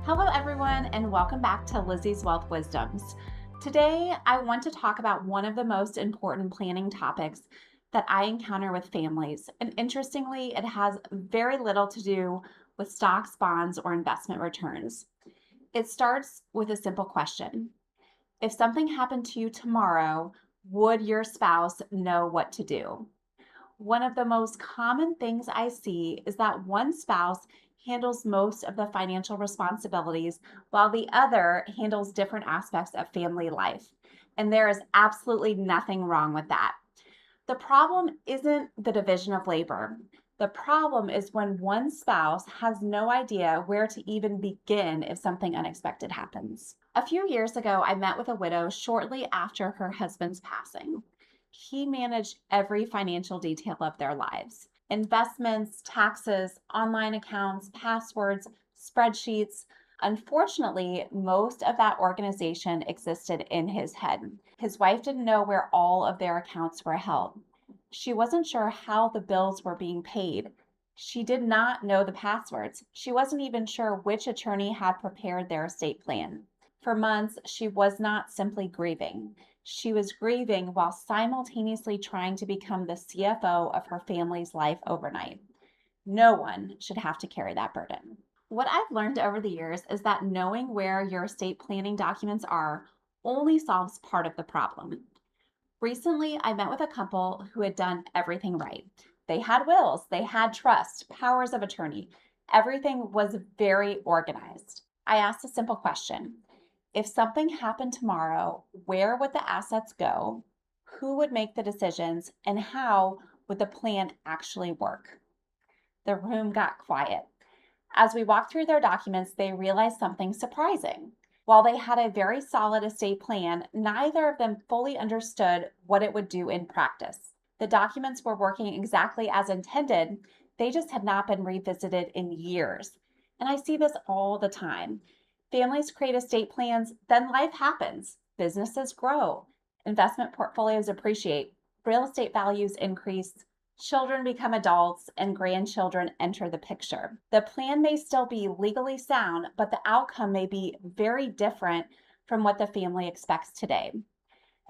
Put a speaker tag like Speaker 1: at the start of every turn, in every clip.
Speaker 1: Hello, everyone, and welcome back to Lizzie's Wealth Wisdoms. Today, I want to talk about one of the most important planning topics that I encounter with families. And interestingly, it has very little to do with stocks, bonds, or investment returns. It starts with a simple question. If something happened to you tomorrow, would your spouse know what to do? One of the most common things I see is that one spouse handles most of the financial responsibilities while the other handles different aspects of family life. And there is absolutely nothing wrong with that. The problem isn't the division of labor. The problem is when one spouse has no idea where to even begin if something unexpected happens. A few years ago, I met with a widow shortly after her husband's passing. He managed every financial detail of their lives: investments, taxes, online accounts, passwords, spreadsheets. Unfortunately, most of that organization existed in his head. His wife didn't know where all of their accounts were held. She wasn't sure how the bills were being paid. She did not know the passwords. She wasn't even sure which attorney had prepared their estate plan. For months, she was not simply grieving. She was grieving while simultaneously trying to become the CFO of her family's life overnight. No one should have to carry that burden. What I've learned over the years is that knowing where your estate planning documents are only solves part of the problem. Recently, I met with a couple who had done everything right. They had wills, they had trust, powers of attorney. Everything was very organized. I asked a simple question. If something happened tomorrow, where would the assets go? Who would make the decisions? And how would the plan actually work? The room got quiet. As we walked through their documents, they realized something surprising. While they had a very solid estate plan, neither of them fully understood what it would do in practice. The documents were working exactly as intended, they just had not been revisited in years. And I see this all the time. Families create estate plans, then life happens. Businesses grow, investment portfolios appreciate, real estate values increase, children become adults, and grandchildren enter the picture. The plan may still be legally sound, but the outcome may be very different from what the family expects today.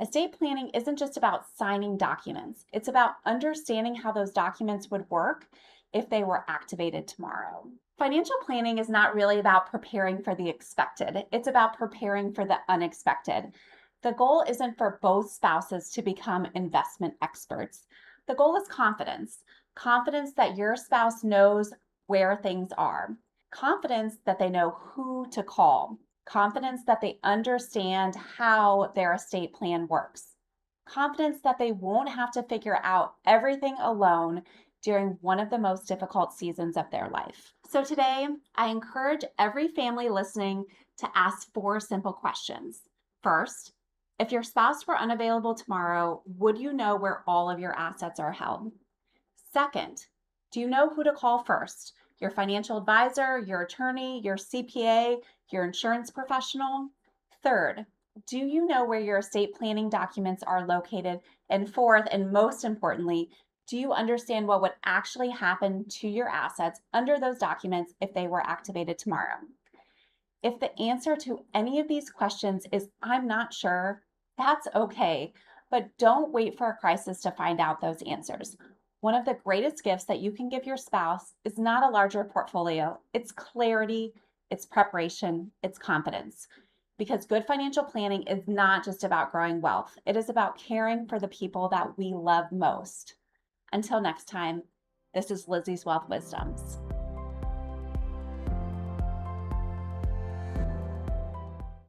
Speaker 1: Estate planning isn't just about signing documents, it's about understanding how those documents would work if they were activated tomorrow. Financial planning is not really about preparing for the expected, it's about preparing for the unexpected. The goal isn't for both spouses to become investment experts. The goal is confidence. Confidence that your spouse knows where things are. Confidence that they know who to call. Confidence that they understand how their estate plan works. Confidence that they won't have to figure out everything alone during one of the most difficult seasons of their life. So today, I encourage every family listening to ask 4 simple questions. First, if your spouse were unavailable tomorrow, would you know where all of your assets are held? Second, do you know who to call first? Your financial advisor, your attorney, your CPA, your insurance professional? Third, do you know where your estate planning documents are located? And fourth, and most importantly, do you understand what would actually happen to your assets under those documents if they were activated tomorrow? If the answer to any of these questions is I'm not sure, that's okay, but don't wait for a crisis to find out those answers. One of the greatest gifts that you can give your spouse is not a larger portfolio, it's clarity, it's preparation, it's confidence. Because good financial planning is not just about growing wealth, it is about caring for the people that we love most. Until next time, this is Lizzie's Wealth Wisdoms.